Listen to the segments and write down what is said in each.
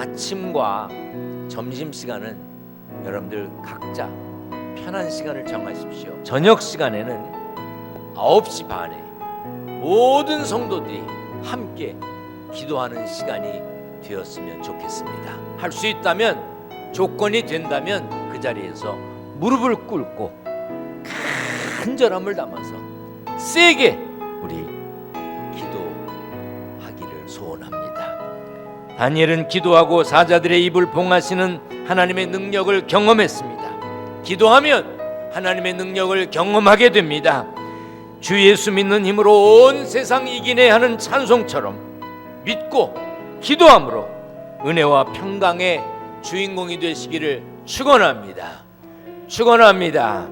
아침과 점심시간은 여러분들 각자 편한 시간을 정하십시오. 저녁 시간에는 9시 반에 모든 성도들이 함께 기도하는 시간이 되었으면 좋겠습니다. 할 수 있다면, 조건이 된다면 그 자리에서 무릎을 꿇고 간절함을 담아서 세게 우리 기도하기를 소원합니다. 다니엘은 기도하고 사자들의 입을 봉하시는 하나님의 능력을 경험했습니다. 기도하면 하나님의 능력을 경험하게 됩니다. 주 예수 믿는 힘으로 온 세상 이기네 하는 찬송처럼 믿고 기도함으로 은혜와 평강의 주인공이 되시기를 축원합니다. 축원합니다.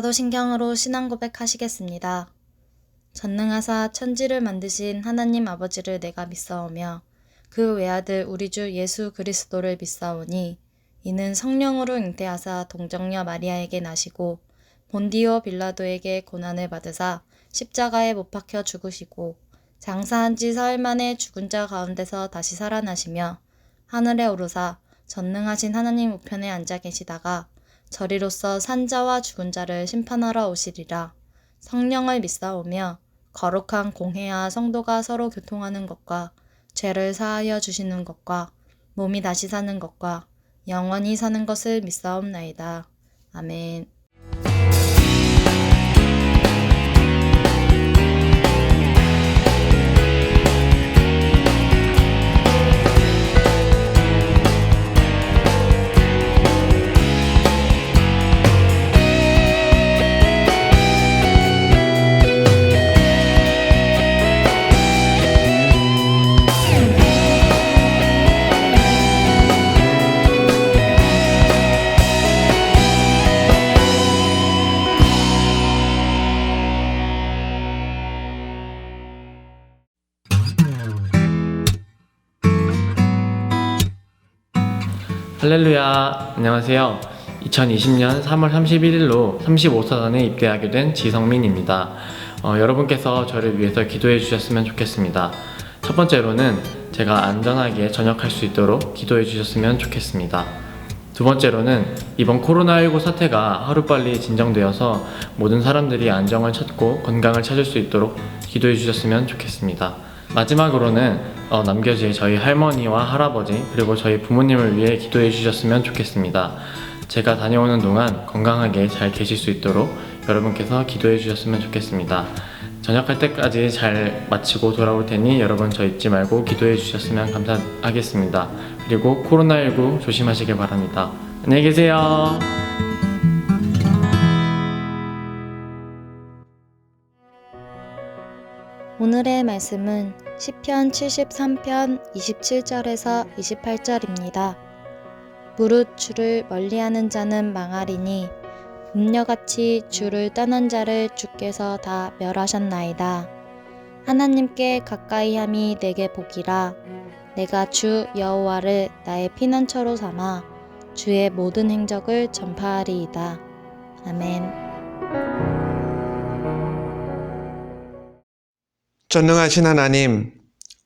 사도신경으로 신앙 고백하시겠습니다. 전능하사 천지를 만드신 하나님 아버지를 내가 믿사오며 그 외아들 우리 주 예수 그리스도를 믿사오니 이는 성령으로 잉태하사 동정녀 마리아에게 나시고 본디오 빌라도에게 고난을 받으사 십자가에 못 박혀 죽으시고 장사한 지 사흘 만에 죽은 자 가운데서 다시 살아나시며 하늘에 오르사 전능하신 하나님 우편에 앉아 계시다가 저리로서 산자와 죽은 자를 심판하러 오시리라. 성령을 믿사오며 거룩한 공회와 성도가 서로 교통하는 것과 죄를 사하여 주시는 것과 몸이 다시 사는 것과 영원히 사는 것을 믿사옵나이다. 아멘. 할렐루야, 안녕하세요. 2020년 3월 31일로 35사단에 입대하게 된 지성민입니다. 여러분께서 저를 위해서 기도해 주셨으면 좋겠습니다. 첫 번째로는 제가 안전하게 전역할 수 있도록 기도해 주셨으면 좋겠습니다. 두 번째로는 이번 코로나19 사태가 하루빨리 진정되어서 모든 사람들이 안정을 찾고 건강을 찾을 수 있도록 기도해 주셨으면 좋겠습니다. 마지막으로는 남겨질 저희 할머니와 할아버지 그리고 저희 부모님을 위해 기도해 주셨으면 좋겠습니다. 제가 다녀오는 동안 건강하게 잘 계실 수 있도록 여러분께서 기도해 주셨으면 좋겠습니다. 전역할 때까지 잘 마치고 돌아올 테니 여러분 저 잊지 말고 기도해 주셨으면 감사하겠습니다. 그리고 코로나19 조심하시길 바랍니다. 안녕히 계세요. 오늘의 말씀은 시편 73편 27절에서 28절입니다. 무릇 주를 멀리하는 자는 망하리니 음녀같이 주를 떠난 자를 주께서 다 멸하셨나이다. 하나님께 가까이함이 내게 복이라. 내가 주 여호와를 나의 피난처로 삼아 주의 모든 행적을 전파하리이다. 아멘. 전능하신 하나님,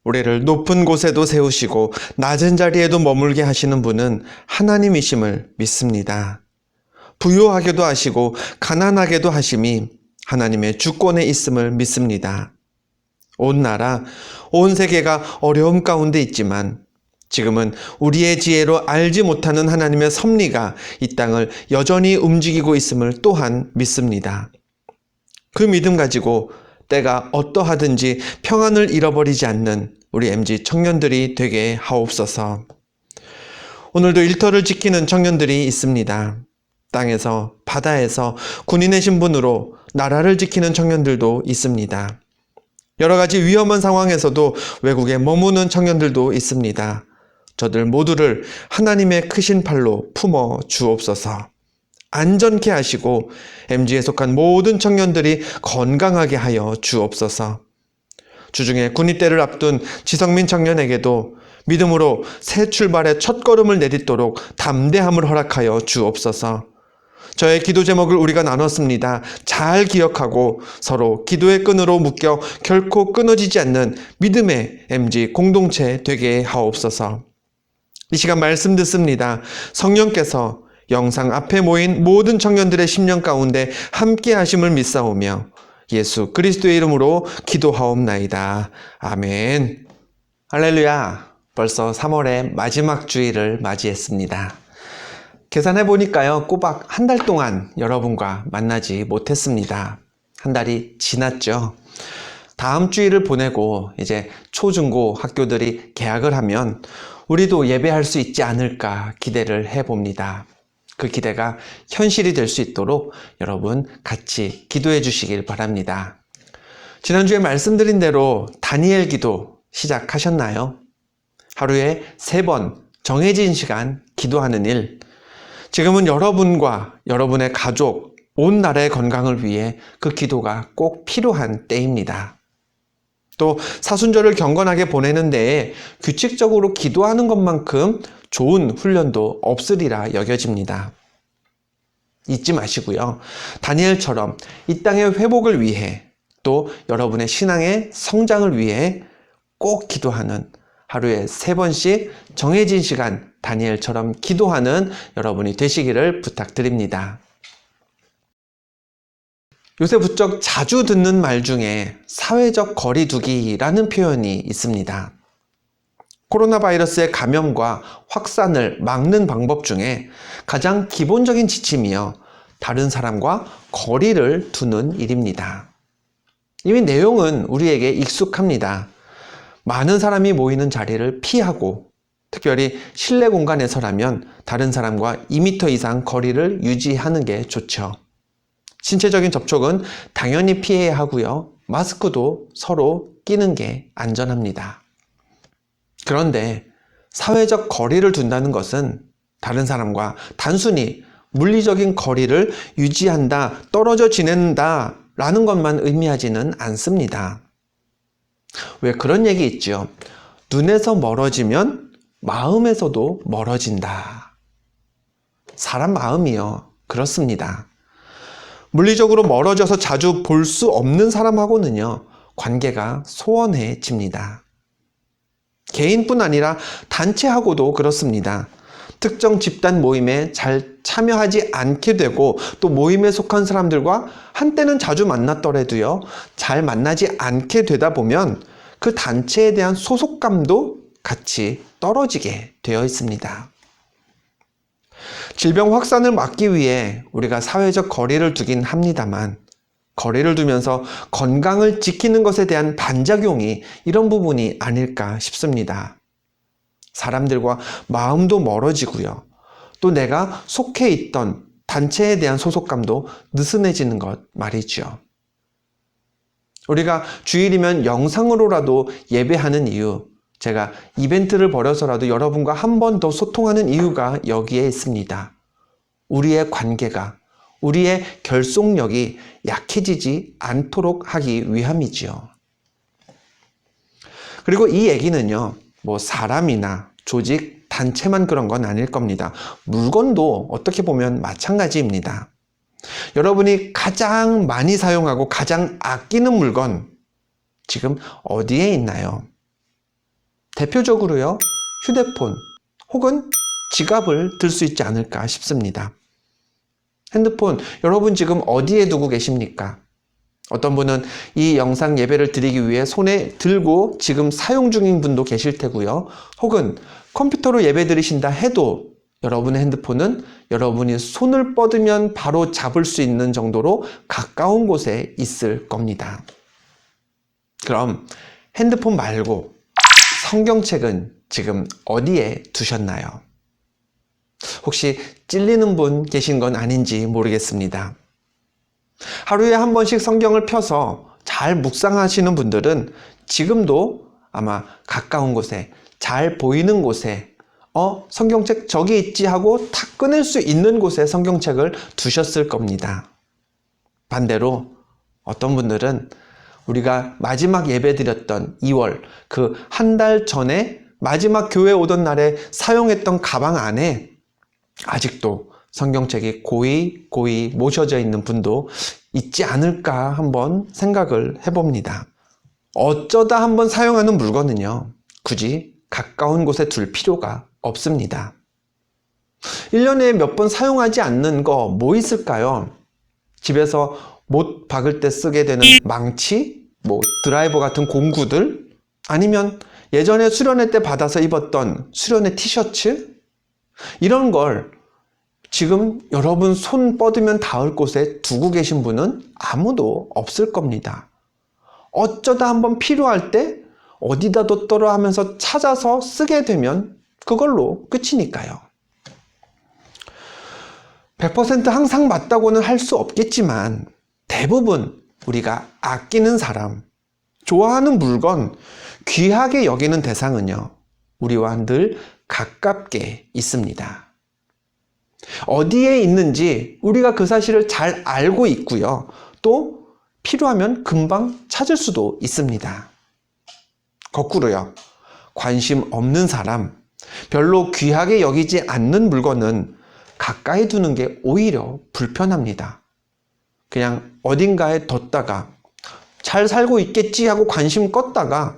우리를 높은 곳에도 세우시고 낮은 자리에도 머물게 하시는 분은 하나님이심을 믿습니다. 부유하게도 하시고 가난하게도 하심이 하나님의 주권에 있음을 믿습니다. 온 나라, 온 세계가 어려움 가운데 있지만 지금은 우리의 지혜로 알지 못하는 하나님의 섭리가 이 땅을 여전히 움직이고 있음을 또한 믿습니다. 그 믿음 가지고 때가 어떠하든지 평안을 잃어버리지 않는 우리 MG 청년들이 되게 하옵소서. 오늘도 일터를 지키는 청년들이 있습니다. 땅에서, 바다에서 군인의 신분으로 나라를 지키는 청년들도 있습니다. 여러 가지 위험한 상황에서도 외국에 머무는 청년들도 있습니다. 저들 모두를 하나님의 크신 팔로 품어 주옵소서. 안전케 하시고 MG에 속한 모든 청년들이 건강하게 하여 주옵소서. 주중에 군입대를 앞둔 지성민 청년에게도 믿음으로 새 출발의 첫걸음을 내딛도록 담대함을 허락하여 주옵소서. 저의 기도 제목을 우리가 나눴습니다. 잘 기억하고 서로 기도의 끈으로 묶여 결코 끊어지지 않는 믿음의 MG 공동체 되게 하옵소서. 이 시간 말씀 듣습니다. 성령께서 영상 앞에 모인 모든 청년들의 심령 가운데 함께 하심을 믿사오며 예수 그리스도의 이름으로 기도하옵나이다. 아멘. 할렐루야. 벌써 3월의 마지막 주일을 맞이했습니다. 계산해 보니까요, 꼬박 한 달 동안 여러분과 만나지 못했습니다. 한 달이 지났죠. 다음 주일을 보내고 이제 초중고 학교들이 개학을 하면 우리도 예배할 수 있지 않을까 기대를 해봅니다. 그 기대가 현실이 될 수 있도록 여러분 같이 기도해 주시길 바랍니다. 지난주에 말씀드린 대로 다니엘 기도 시작하셨나요? 하루에 3번 정해진 시간 기도하는 일. 지금은 여러분과 여러분의 가족, 온 나라의 건강을 위해 그 기도가 꼭 필요한 때입니다. 또 사순절을 경건하게 보내는 데에 규칙적으로 기도하는 것만큼 좋은 훈련도 없으리라 여겨집니다. 잊지 마시고요. 다니엘처럼 이 땅의 회복을 위해 또 여러분의 신앙의 성장을 위해 꼭 기도하는 하루에 3번씩 정해진 시간 다니엘처럼 기도하는 여러분이 되시기를 부탁드립니다. 요새 부쩍 자주 듣는 말 중에 사회적 거리두기라는 표현이 있습니다. 코로나 바이러스의 감염과 확산을 막는 방법 중에 가장 기본적인 지침이요, 다른 사람과 거리를 두는 일입니다. 이미 내용은 우리에게 익숙합니다. 많은 사람이 모이는 자리를 피하고 특별히 실내 공간에서라면 다른 사람과 2m 이상 거리를 유지하는 게 좋죠. 신체적인 접촉은 당연히 피해야 하고요. 마스크도 서로 끼는 게 안전합니다. 그런데 사회적 거리를 둔다는 것은 다른 사람과 단순히 물리적인 거리를 유지한다, 떨어져 지낸다 라는 것만 의미하지는 않습니다. 왜 그런 얘기 있죠? 눈에서 멀어지면 마음에서도 멀어진다. 사람 마음이요. 그렇습니다. 물리적으로 멀어져서 자주 볼 수 없는 사람하고는요, 관계가 소원해집니다. 개인뿐 아니라 단체하고도 그렇습니다. 특정 집단 모임에 잘 참여하지 않게 되고 또 모임에 속한 사람들과 한때는 자주 만났더라도요, 잘 만나지 않게 되다 보면 그 단체에 대한 소속감도 같이 떨어지게 되어 있습니다. 질병 확산을 막기 위해 우리가 사회적 거리를 두긴 합니다만, 거리를 두면서 건강을 지키는 것에 대한 반작용이 이런 부분이 아닐까 싶습니다. 사람들과 마음도 멀어지고요. 또 내가 속해 있던 단체에 대한 소속감도 느슨해지는 것 말이죠. 우리가 주일이면 영상으로라도 예배하는 이유, 제가 이벤트를 벌여서라도 여러분과 한 번 더 소통하는 이유가 여기에 있습니다. 우리의 관계가, 우리의 결속력이 약해지지 않도록 하기 위함이지요. 그리고 이 얘기는요, 사람이나 조직, 단체만 그런 건 아닐 겁니다. 물건도 어떻게 보면 마찬가지입니다. 여러분이 가장 많이 사용하고 가장 아끼는 물건, 지금 어디에 있나요? 대표적으로요, 휴대폰 혹은 지갑을 들 수 있지 않을까 싶습니다. 핸드폰, 여러분 지금 어디에 두고 계십니까? 어떤 분은 이 영상 예배를 드리기 위해 손에 들고 지금 사용 중인 분도 계실 테고요. 혹은 컴퓨터로 예배 드리신다 해도 여러분의 핸드폰은 여러분이 손을 뻗으면 바로 잡을 수 있는 정도로 가까운 곳에 있을 겁니다. 그럼 핸드폰 말고 성경책은 지금 어디에 두셨나요? 혹시 찔리는 분 계신 건 아닌지 모르겠습니다. 하루에 한 번씩 성경을 펴서 잘 묵상하시는 분들은 지금도 아마 가까운 곳에, 잘 보이는 곳에 성경책 저기 있지 하고 탁 꺼낼 수 있는 곳에 성경책을 두셨을 겁니다. 반대로 어떤 분들은 우리가 마지막 예배 드렸던 2월 그 한 달 전에 마지막 교회 오던 날에 사용했던 가방 안에 아직도 성경책이 고이 모셔져 있는 분도 있지 않을까 한번 생각을 해봅니다. 어쩌다 한번 사용하는 물건은요, 굳이 가까운 곳에 둘 필요가 없습니다. 1년에 몇 번 사용하지 않는 거 뭐 있을까요? 집에서 못 박을 때 쓰게 되는 망치, 드라이버 같은 공구들, 아니면 예전에 수련회 때 받아서 입었던 수련회 티셔츠, 이런 걸 지금 여러분 손 뻗으면 닿을 곳에 두고 계신 분은 아무도 없을 겁니다. 어쩌다 한번 필요할 때 어디다 뒀더라 하면서 찾아서 쓰게 되면 그걸로 끝이니까요. 100% 항상 맞다고는 할 수 없겠지만 대부분 우리가 아끼는 사람, 좋아하는 물건, 귀하게 여기는 대상은요, 우리와 늘 가깝게 있습니다. 어디에 있는지 우리가 그 사실을 잘 알고 있고요. 또 필요하면 금방 찾을 수도 있습니다. 거꾸로요, 관심 없는 사람, 별로 귀하게 여기지 않는 물건은 가까이 두는 게 오히려 불편합니다. 그냥 어딘가에 뒀다가 잘 살고 있겠지 하고 관심 껐다가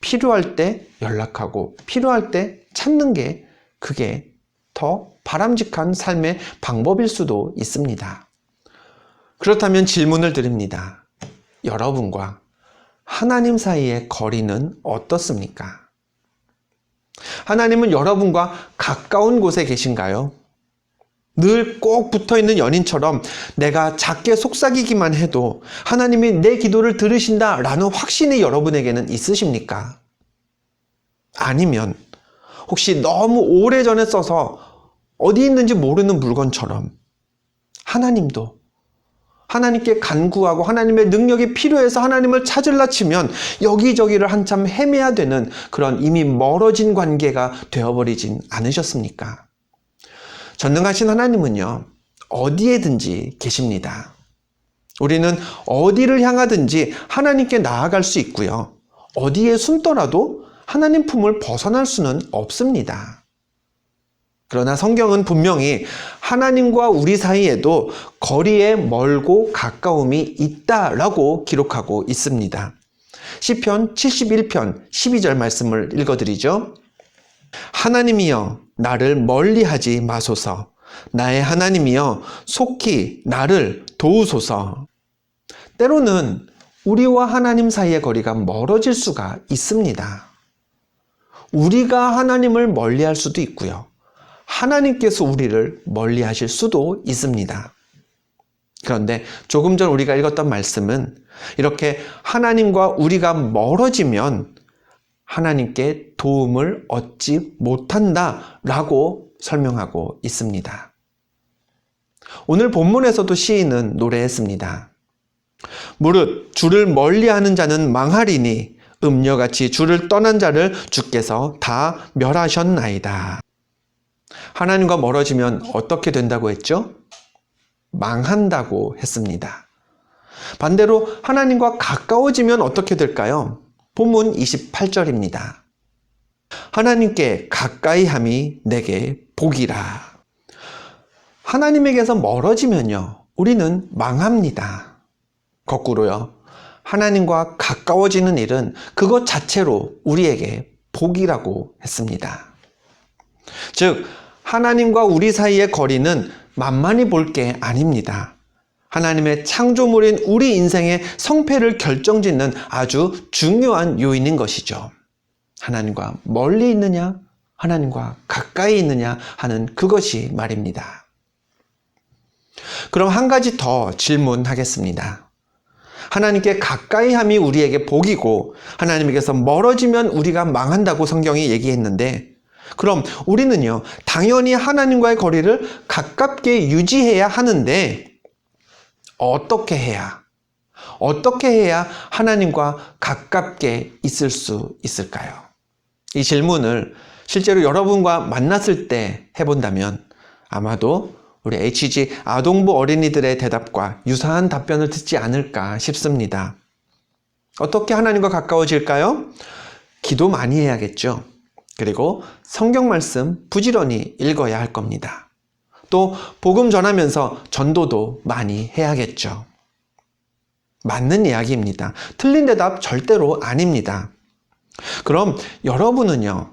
필요할 때 연락하고 필요할 때 찾는 게 그게 더 바람직한 삶의 방법일 수도 있습니다. 그렇다면 질문을 드립니다. 여러분과 하나님 사이의 거리는 어떻습니까? 하나님은 여러분과 가까운 곳에 계신가요? 늘 꼭 붙어있는 연인처럼 내가 작게 속삭이기만 해도 하나님이 내 기도를 들으신다라는 확신이 여러분에게는 있으십니까? 아니면 혹시 너무 오래전에 써서 어디 있는지 모르는 물건처럼 하나님도 하나님께 간구하고 하나님의 능력이 필요해서 하나님을 찾으려 치면 여기저기를 한참 헤매야 되는 그런 이미 멀어진 관계가 되어버리진 않으셨습니까? 전능하신 하나님은요, 어디에든지 계십니다. 우리는 어디를 향하든지 하나님께 나아갈 수 있고요. 어디에 숨더라도 하나님 품을 벗어날 수는 없습니다. 그러나 성경은 분명히 하나님과 우리 사이에도 거리에 멀고 가까움이 있다라고 기록하고 있습니다. 시편 71편 12절 말씀을 읽어드리죠. 하나님이여 나를 멀리하지 마소서. 나의 하나님이여 속히 나를 도우소서. 때로는 우리와 하나님 사이의 거리가 멀어질 수가 있습니다. 우리가 하나님을 멀리할 수도 있고요. 하나님께서 우리를 멀리하실 수도 있습니다. 그런데 조금 전 우리가 읽었던 말씀은 이렇게 하나님과 우리가 멀어지면 하나님께 도움을 얻지 못한다라고 설명하고 있습니다. 오늘 본문에서도 시인은 노래했습니다. 무릇 주를 멀리하는 자는 망하리니 음녀같이 주를 떠난 자를 주께서 다 멸하셨나이다. 하나님과 멀어지면 어떻게 된다고 했죠? 망한다고 했습니다. 반대로 하나님과 가까워지면 어떻게 될까요? 본문 28절입니다. 하나님께 가까이함이 내게 복이라. 하나님에게서 멀어지면요, 우리는 망합니다. 거꾸로요, 하나님과 가까워지는 일은 그것 자체로 우리에게 복이라고 했습니다. 즉, 하나님과 우리 사이의 거리는 만만히 볼 게 아닙니다. 하나님의 창조물인 우리 인생의 성패를 결정짓는 아주 중요한 요인인 것이죠. 하나님과 멀리 있느냐, 하나님과 가까이 있느냐 하는 그것이 말입니다. 그럼 한 가지 더 질문하겠습니다. 하나님께 가까이 함이 우리에게 복이고 하나님에게서 멀어지면 우리가 망한다고 성경이 얘기했는데, 그럼 우리는요, 당연히 하나님과의 거리를 가깝게 유지해야 하는데 어떻게 해야 하나님과 가깝게 있을 수 있을까요? 이 질문을 실제로 여러분과 만났을 때 해본다면 아마도 우리 HG 아동부 어린이들의 대답과 유사한 답변을 듣지 않을까 싶습니다. 어떻게 하나님과 가까워질까요? 기도 많이 해야겠죠. 그리고 성경 말씀 부지런히 읽어야 할 겁니다. 또 복음 전하면서 전도도 많이 해야겠죠. 맞는 이야기입니다. 틀린 대답 절대로 아닙니다. 그럼 여러분은요,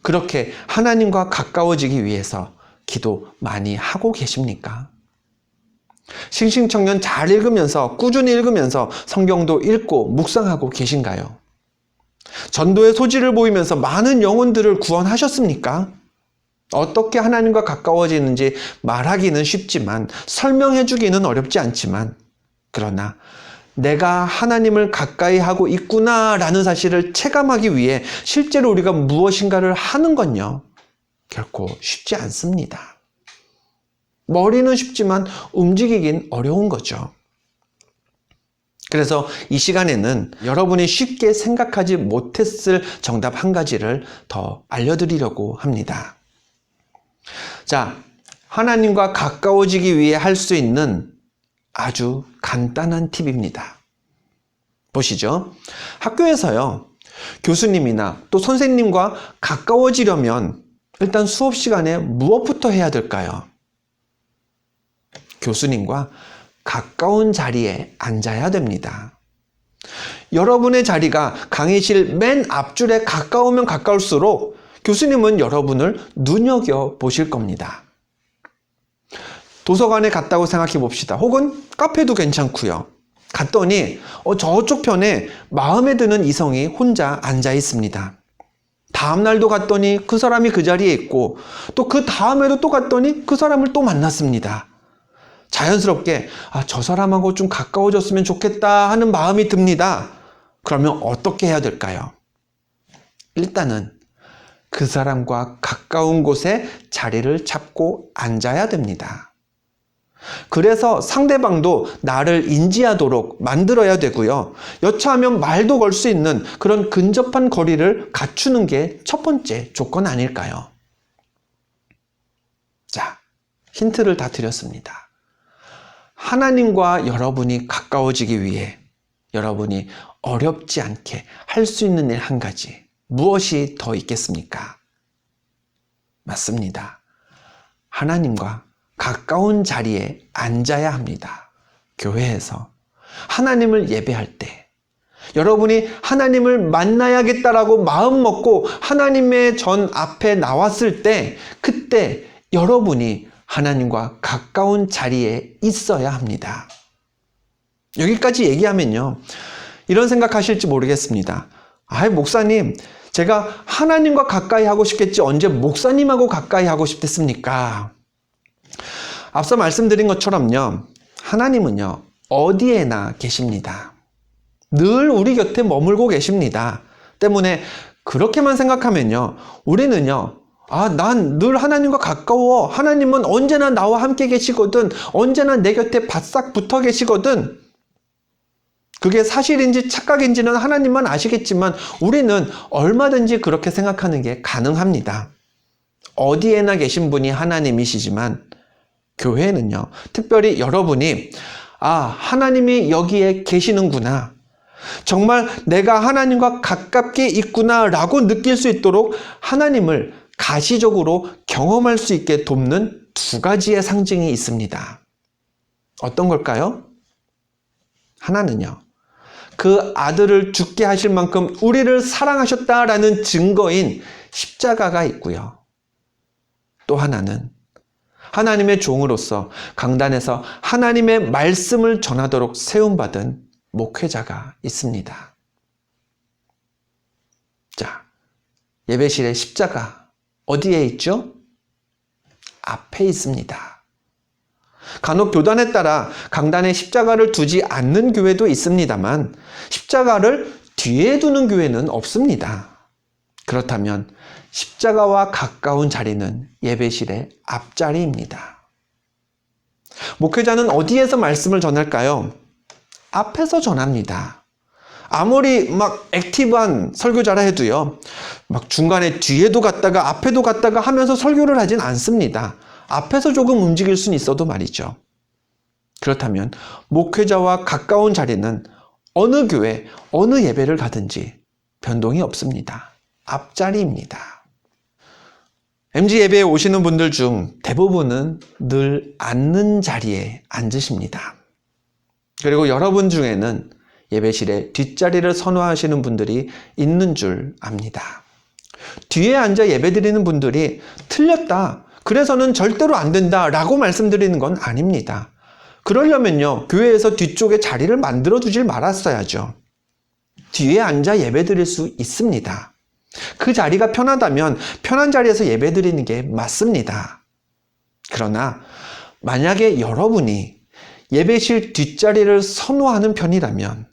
그렇게 하나님과 가까워지기 위해서 기도 많이 하고 계십니까? 싱싱청년 잘 읽으면서, 꾸준히 읽으면서 성경도 읽고 묵상하고 계신가요? 전도의 소질을 보이면서 많은 영혼들을 구원하셨습니까? 어떻게 하나님과 가까워지는지 말하기는 쉽지만, 설명해 주기는 어렵지 않지만, 그러나 내가 하나님을 가까이 하고 있구나라는 사실을 체감하기 위해 실제로 우리가 무엇인가를 하는 건요, 결코 쉽지 않습니다. 머리는 쉽지만 움직이긴 어려운 거죠. 그래서 이 시간에는 여러분이 쉽게 생각하지 못했을 정답 한 가지를 더 알려드리려고 합니다. 자, 하나님과 가까워지기 위해 할 수 있는 아주 간단한 팁입니다. 보시죠. 학교에서요, 교수님이나 또 선생님과 가까워지려면 일단 수업 시간에 무엇부터 해야 될까요? 교수님과 가까운 자리에 앉아야 됩니다. 여러분의 자리가 강의실 맨 앞줄에 가까우면 가까울수록 교수님은 여러분을 눈여겨보실 겁니다. 도서관에 갔다고 생각해 봅시다. 혹은 카페도 괜찮고요. 갔더니 저쪽 편에 마음에 드는 이성이 혼자 앉아 있습니다. 다음 날도 갔더니 그 사람이 그 자리에 있고, 또 그 다음에도 또 갔더니 그 사람을 또 만났습니다. 자연스럽게 저 사람하고 좀 가까워졌으면 좋겠다 하는 마음이 듭니다. 그러면 어떻게 해야 될까요? 일단은 그 사람과 가까운 곳에 자리를 잡고 앉아야 됩니다. 그래서 상대방도 나를 인지하도록 만들어야 되고요. 여차하면 말도 걸 수 있는 그런 근접한 거리를 갖추는 게 첫 번째 조건 아닐까요? 자, 힌트를 다 드렸습니다. 하나님과 여러분이 가까워지기 위해 여러분이 어렵지 않게 할 수 있는 일 한 가지, 무엇이 더 있겠습니까? 맞습니다. 하나님과 가까운 자리에 앉아야 합니다. 교회에서 하나님을 예배할 때 여러분이 하나님을 만나야겠다라고 마음 먹고 하나님의 전 앞에 나왔을 때 그때 여러분이 하나님과 가까운 자리에 있어야 합니다. 여기까지 얘기하면요, 이런 생각하실지 모르겠습니다. 목사님, 제가 하나님과 가까이 하고 싶겠지 언제 목사님하고 가까이 하고 싶겠습니까? 앞서 말씀드린 것처럼요, 하나님은요 어디에나 계십니다. 늘 우리 곁에 머물고 계십니다. 때문에 그렇게만 생각하면요, 우리는요, 난 늘 하나님과 가까워. 하나님은 언제나 나와 함께 계시거든. 언제나 내 곁에 바싹 붙어 계시거든. 그게 사실인지 착각인지는 하나님만 아시겠지만 우리는 얼마든지 그렇게 생각하는 게 가능합니다. 어디에나 계신 분이 하나님이시지만 교회는요, 특별히 여러분이 하나님이 여기에 계시는구나, 정말 내가 하나님과 가깝게 있구나 라고 느낄 수 있도록 하나님을 가시적으로 경험할 수 있게 돕는 두 가지의 상징이 있습니다. 어떤 걸까요? 하나는요, 그 아들을 죽게 하실 만큼 우리를 사랑하셨다라는 증거인 십자가가 있고요. 또 하나는 하나님의 종으로서 강단에서 하나님의 말씀을 전하도록 세움받은 목회자가 있습니다. 자, 예배실의 십자가 어디에 있죠? 앞에 있습니다. 간혹 교단에 따라 강단에 십자가를 두지 않는 교회도 있습니다만 십자가를 뒤에 두는 교회는 없습니다. 그렇다면 십자가와 가까운 자리는 예배실의 앞자리입니다. 목회자는 어디에서 말씀을 전할까요? 앞에서 전합니다. 아무리 막 액티브한 설교자라 해도요, 막 중간에 뒤에도 갔다가 앞에도 갔다가 하면서 설교를 하진 않습니다. 앞에서 조금 움직일 수는 있어도 말이죠. 그렇다면 목회자와 가까운 자리는 어느 교회, 어느 예배를 가든지 변동이 없습니다. 앞자리입니다. MG 예배에 오시는 분들 중 대부분은 늘 앉는 자리에 앉으십니다. 그리고 여러분 중에는 예배실에 뒷자리를 선호하시는 분들이 있는 줄 압니다. 뒤에 앉아 예배드리는 분들이 틀렸다, 그래서는 절대로 안 된다 라고 말씀드리는 건 아닙니다. 그러려면요, 교회에서 뒤쪽에 자리를 만들어 두질 말았어야죠. 뒤에 앉아 예배드릴 수 있습니다. 그 자리가 편하다면 편한 자리에서 예배드리는 게 맞습니다. 그러나 만약에 여러분이 예배실 뒷자리를 선호하는 편이라면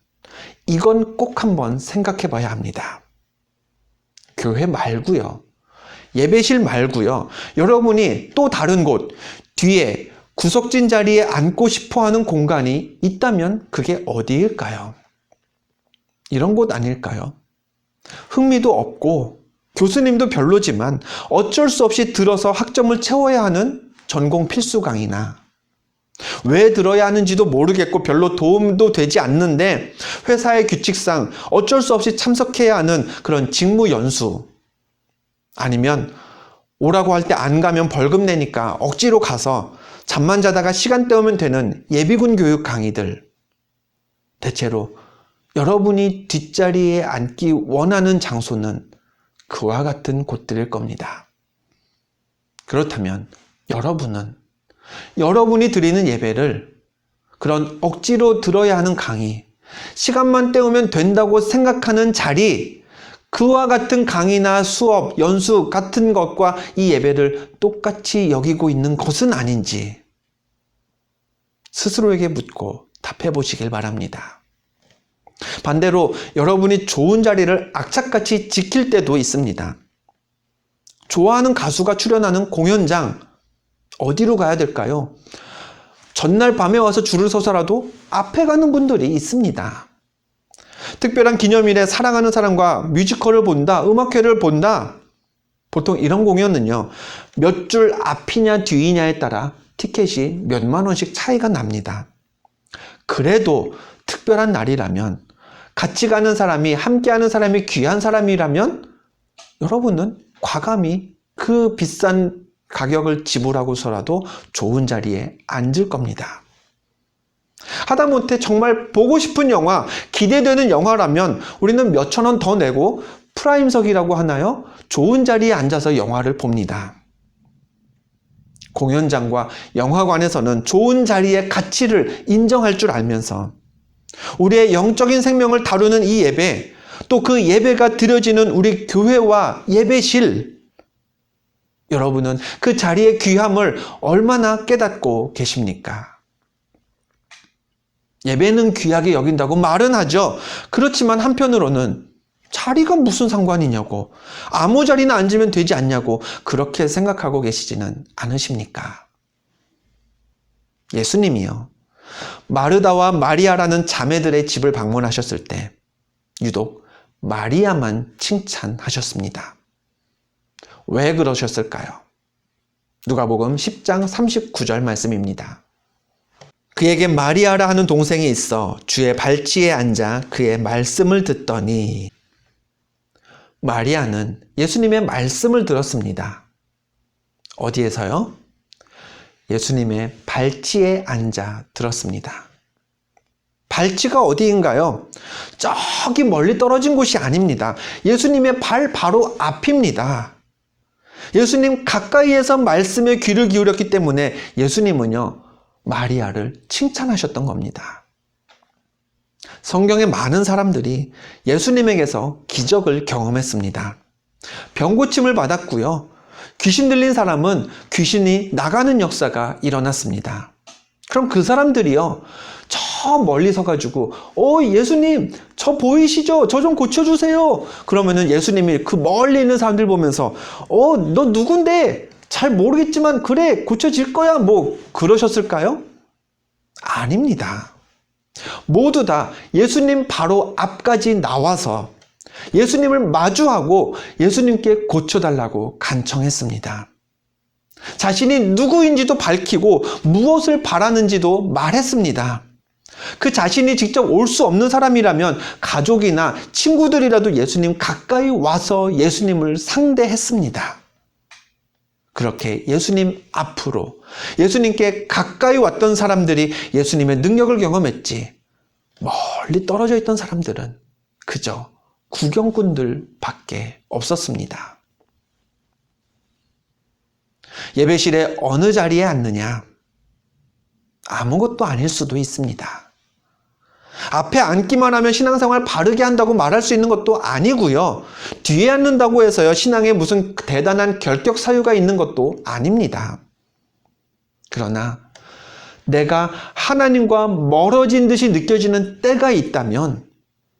이건 꼭 한번 생각해 봐야 합니다. 교회 말고요, 예배실 말고요, 여러분이 또 다른 곳, 뒤에 구석진 자리에 앉고 싶어 하는 공간이 있다면 그게 어디일까요? 이런 곳 아닐까요? 흥미도 없고 교수님도 별로지만 어쩔 수 없이 들어서 학점을 채워야 하는 전공 필수 강의나, 왜 들어야 하는지도 모르겠고 별로 도움도 되지 않는데 회사의 규칙상 어쩔 수 없이 참석해야 하는 그런 직무 연수, 아니면 오라고 할 때 안 가면 벌금 내니까 억지로 가서 잠만 자다가 시간 때우면 되는 예비군 교육 강의들, 대체로 여러분이 뒷자리에 앉기 원하는 장소는 그와 같은 곳들일 겁니다. 그렇다면 여러분이 드리는 예배를 그런 억지로 들어야 하는 강의, 시간만 때우면 된다고 생각하는 자리, 그와 같은 강의나 수업, 연수 같은 것과 이 예배를 똑같이 여기고 있는 것은 아닌지 스스로에게 묻고 답해 보시길 바랍니다. 반대로 여러분이 좋은 자리를 악착같이 지킬 때도 있습니다. 좋아하는 가수가 출연하는 공연장, 어디로 가야 될까요? 전날 밤에 와서 줄을 서서라도 앞에 가는 분들이 있습니다. 특별한 기념일에 사랑하는 사람과 뮤지컬을 본다, 음악회를 본다, 보통 이런 공연은요, 몇 줄 앞이냐 뒤이냐에 따라 티켓이 몇만 원씩 차이가 납니다. 그래도 특별한 날이라면, 같이 가는 사람이, 함께하는 사람이 귀한 사람이라면 여러분은 과감히 그 비싼 가격을 지불하고서라도 좋은 자리에 앉을 겁니다. 하다못해 정말 보고 싶은 영화, 기대되는 영화라면 우리는 몇천 원 더 내고 프라임석이라고 하나요? 좋은 자리에 앉아서 영화를 봅니다. 공연장과 영화관에서는 좋은 자리의 가치를 인정할 줄 알면서 우리의 영적인 생명을 다루는 이 예배, 또 그 예배가 드려지는 우리 교회와 예배실, 여러분은 그 자리의 귀함을 얼마나 깨닫고 계십니까? 예배는 귀하게 여긴다고 말은 하죠. 그렇지만 한편으로는 자리가 무슨 상관이냐고, 아무 자리나 앉으면 되지 않냐고 그렇게 생각하고 계시지는 않으십니까? 예수님이요, 마르다와 마리아라는 자매들의 집을 방문하셨을 때 유독 마리아만 칭찬하셨습니다. 왜 그러셨을까요? 누가복음 10장 39절 말씀입니다. 그에게 마리아라 하는 동생이 있어 주의 발치에 앉아 그의 말씀을 듣더니, 마리아는 예수님의 말씀을 들었습니다. 어디에서요? 예수님의 발치에 앉아 들었습니다. 발치가 어디인가요? 저기 멀리 떨어진 곳이 아닙니다. 예수님의 발 바로 앞입니다. 예수님 가까이에서 말씀에 귀를 기울였기 때문에 예수님은요, 마리아를 칭찬하셨던 겁니다. 성경에 많은 사람들이 예수님에게서 기적을 경험했습니다. 병고침을 받았고요. 귀신 들린 사람은 귀신이 나가는 역사가 일어났습니다. 그럼 그 사람들이요, 저 멀리 서가지고 예수님 저 보이시죠? 저 좀 고쳐주세요. 그러면은 예수님이 그 멀리 있는 사람들 보면서 너 누군데? 잘 모르겠지만 그래 고쳐질 거야, 뭐 그러셨을까요? 아닙니다. 모두 다 예수님 바로 앞까지 나와서 예수님을 마주하고 예수님께 고쳐달라고 간청했습니다. 자신이 누구인지도 밝히고 무엇을 바라는지도 말했습니다. 그 자신이 직접 올 수 없는 사람이라면 가족이나 친구들이라도 예수님 가까이 와서 예수님을 상대했습니다. 그렇게 예수님 앞으로, 예수님께 가까이 왔던 사람들이 예수님의 능력을 경험했지, 멀리 떨어져 있던 사람들은 그저 구경꾼들 밖에 없었습니다. 예배실의 어느 자리에 앉느냐? 아무것도 아닐 수도 있습니다. 앞에 앉기만 하면 신앙생활 바르게 한다고 말할 수 있는 것도 아니고요. 뒤에 앉는다고 해서요, 신앙에 무슨 대단한 결격 사유가 있는 것도 아닙니다. 그러나 내가 하나님과 멀어진 듯이 느껴지는 때가 있다면,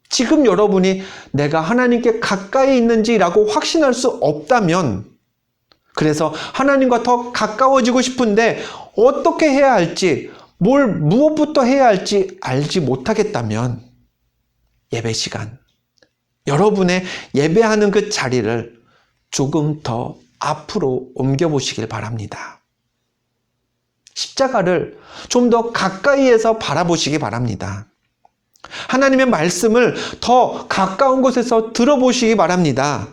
지금 여러분이 내가 하나님께 가까이 있는지라고 확신할 수 없다면, 그래서 하나님과 더 가까워지고 싶은데 어떻게 해야 할지, 무엇부터 해야 할지 알지 못하겠다면, 예배 시간, 여러분의 예배하는 그 자리를 조금 더 앞으로 옮겨보시길 바랍니다. 십자가를 좀 더 가까이에서 바라보시기 바랍니다. 하나님의 말씀을 더 가까운 곳에서 들어보시기 바랍니다.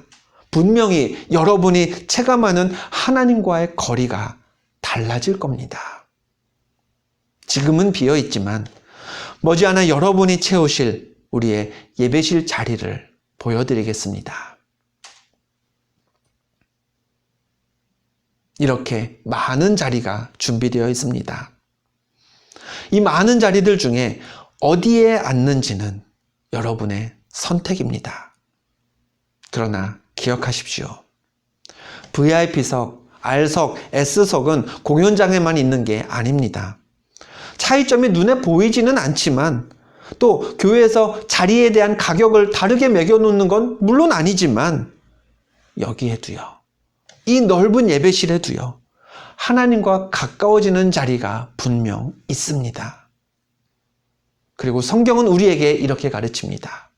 분명히 여러분이 체감하는 하나님과의 거리가 달라질 겁니다. 지금은 비어 있지만 머지않아 여러분이 채우실 우리의 예배실 자리를 보여드리겠습니다. 이렇게 많은 자리가 준비되어 있습니다. 이 많은 자리들 중에 어디에 앉는지는 여러분의 선택입니다. 그러나 기억하십시오. VIP석, R석, S석은 공연장에만 있는 게 아닙니다. 차이점이 눈에 보이지는 않지만, 또 교회에서 자리에 대한 가격을 다르게 매겨놓는 건 물론 아니지만, 여기에도요, 이 넓은 예배실에도요, 하나님과 가까워지는 자리가 분명 있습니다. 그리고 성경은 우리에게 이렇게 가르칩니다.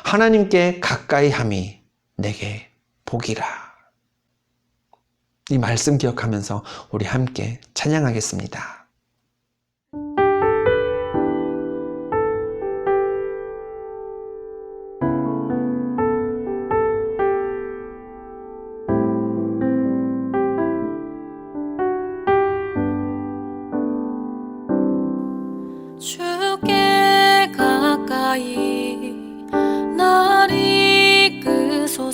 하나님께 가까이 함이 내게 복이라. 이 말씀 기억하면서 우리 함께 찬양하겠습니다.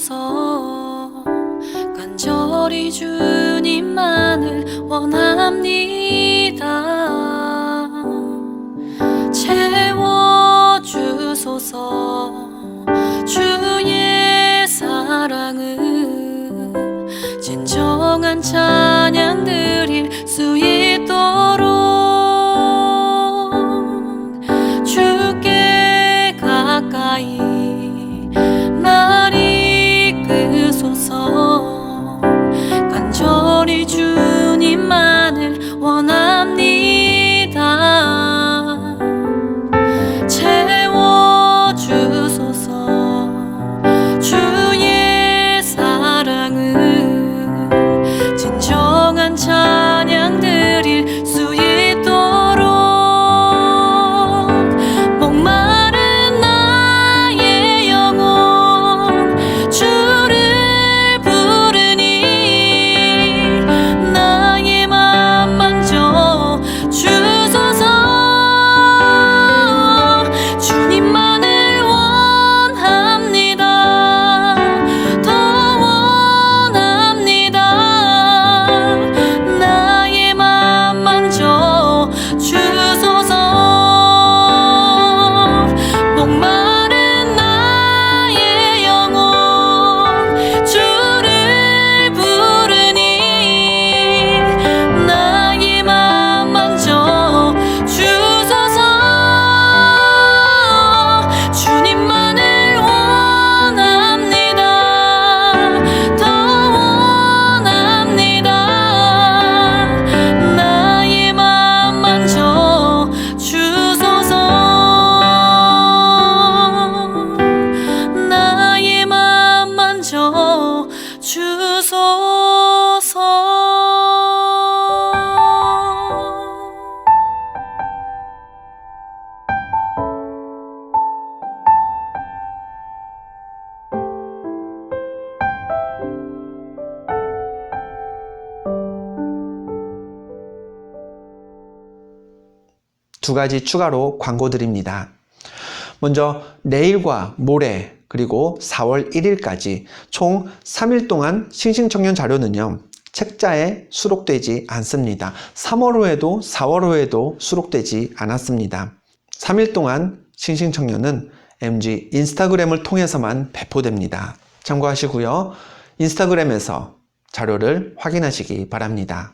주소서. 간절히 주님만을 원합니다. 채워주소서. 주의 사랑을 진정한 찬양 드릴 수 있도록 주께 가까이 날 이끄소서. 간절히 주님만을 원합니다. 채워주소서. 주의 사랑을 진정한 찬양 드릴 수 있도록 목마른 나의 영혼 주를 부르니 나의 맘 만져 주소서. 주님만을 원합니다. 더 원합니다. 나의 맘 만져 주소서. 목마른 나의 영혼 주를 부르니 나의 맘 만져 주소서. 주님만을 원합니다. 더 원합니다. 나의 맘 만져 주소서. 나의 맘 만져 주소서. 두 가지 추가로 광고 드립니다. 먼저 내일과 모레 그리고 4월 1일까지 총 3일 동안 싱싱청년 자료는요, 책자에 수록되지 않습니다. 3월호에도 4월호에도 수록되지 않았습니다. 3일 동안 싱싱청년은 MG 인스타그램을 통해서만 배포됩니다. 참고하시고요. 인스타그램에서 자료를 확인하시기 바랍니다.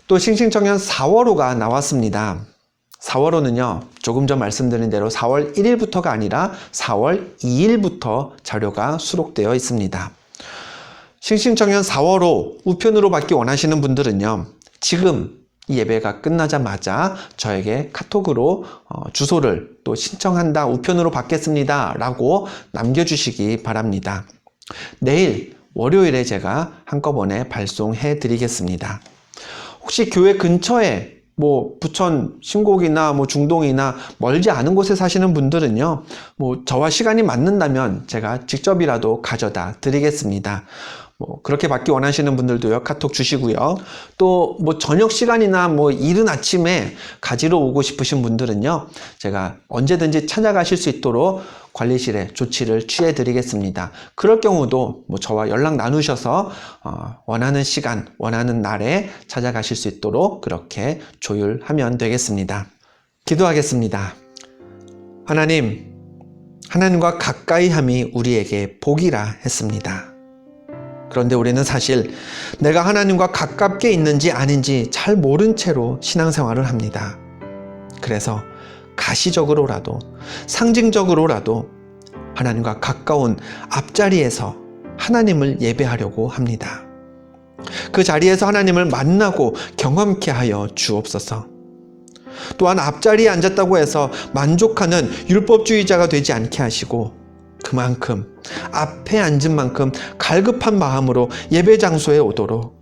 또 싱싱청년 4월호가 나왔습니다. 4월호는요, 조금 전 말씀드린 대로 4월 1일부터가 아니라 4월 2일부터 자료가 수록되어 있습니다. 싱싱청년 4월호 우편으로 받기 원하시는 분들은요, 지금 이 예배가 끝나자마자 저에게 카톡으로 주소를 또 신청한다, 우편으로 받겠습니다 라고 남겨주시기 바랍니다. 내일 월요일에 제가 한꺼번에 발송해 드리겠습니다. 혹시 교회 근처에 부천 신곡이나 중동이나 멀지 않은 곳에 사시는 분들은요, 저와 시간이 맞는다면 제가 직접이라도 가져다 드리겠습니다. 그렇게 받기 원하시는 분들도요, 카톡 주시고요. 또 저녁 시간이나 이른 아침에 가지러 오고 싶으신 분들은요, 제가 언제든지 찾아가실 수 있도록 관리실에 조치를 취해 드리겠습니다. 그럴 경우도 저와 연락 나누셔서 원하는 시간, 원하는 날에 찾아가실 수 있도록 그렇게 조율하면 되겠습니다. 기도하겠습니다. 하나님과 가까이 함이 우리에게 복이라 했습니다. 그런데 우리는 사실 내가 하나님과 가깝게 있는지 아닌지 잘 모른 채로 신앙생활을 합니다. 그래서 가시적으로라도 상징적으로라도 하나님과 가까운 앞자리에서 하나님을 예배하려고 합니다. 그 자리에서 하나님을 만나고 경험케 하여 주옵소서. 또한 앞자리에 앉았다고 해서 만족하는 율법주의자가 되지 않게 하시고, 그만큼 앞에 앉은 만큼 갈급한 마음으로 예배 장소에 오도록,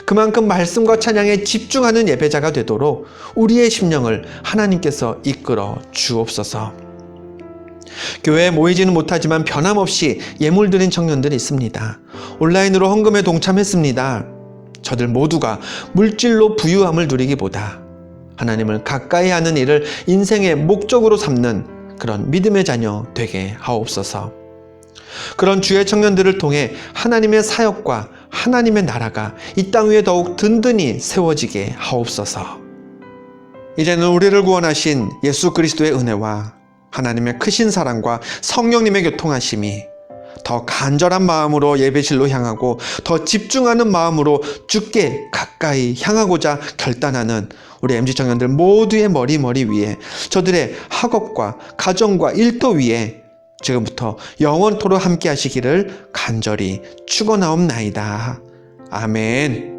그만큼 말씀과 찬양에 집중하는 예배자가 되도록 우리의 심령을 하나님께서 이끌어 주옵소서. 교회에 모이지는 못하지만 변함없이 예물 드린 청년들이 있습니다. 온라인으로 헌금에 동참했습니다. 저들 모두가 물질로 부유함을 누리기보다 하나님을 가까이 하는 일을 인생의 목적으로 삼는 그런 믿음의 자녀 되게 하옵소서. 그런 주의 청년들을 통해 하나님의 사역과 하나님의 나라가 이 땅 위에 더욱 든든히 세워지게 하옵소서. 이제는 우리를 구원하신 예수 그리스도의 은혜와 하나님의 크신 사랑과 성령님의 교통하심이 더 간절한 마음으로 예배실로 향하고 더 집중하는 마음으로 주께 가까이 향하고자 결단하는 우리 MZ 청년들 모두의 머리 위에, 저들의 학업과 가정과 일터 위에 지금부터 영원토록 함께 하시기를 간절히 축원하옵나이다. 아멘.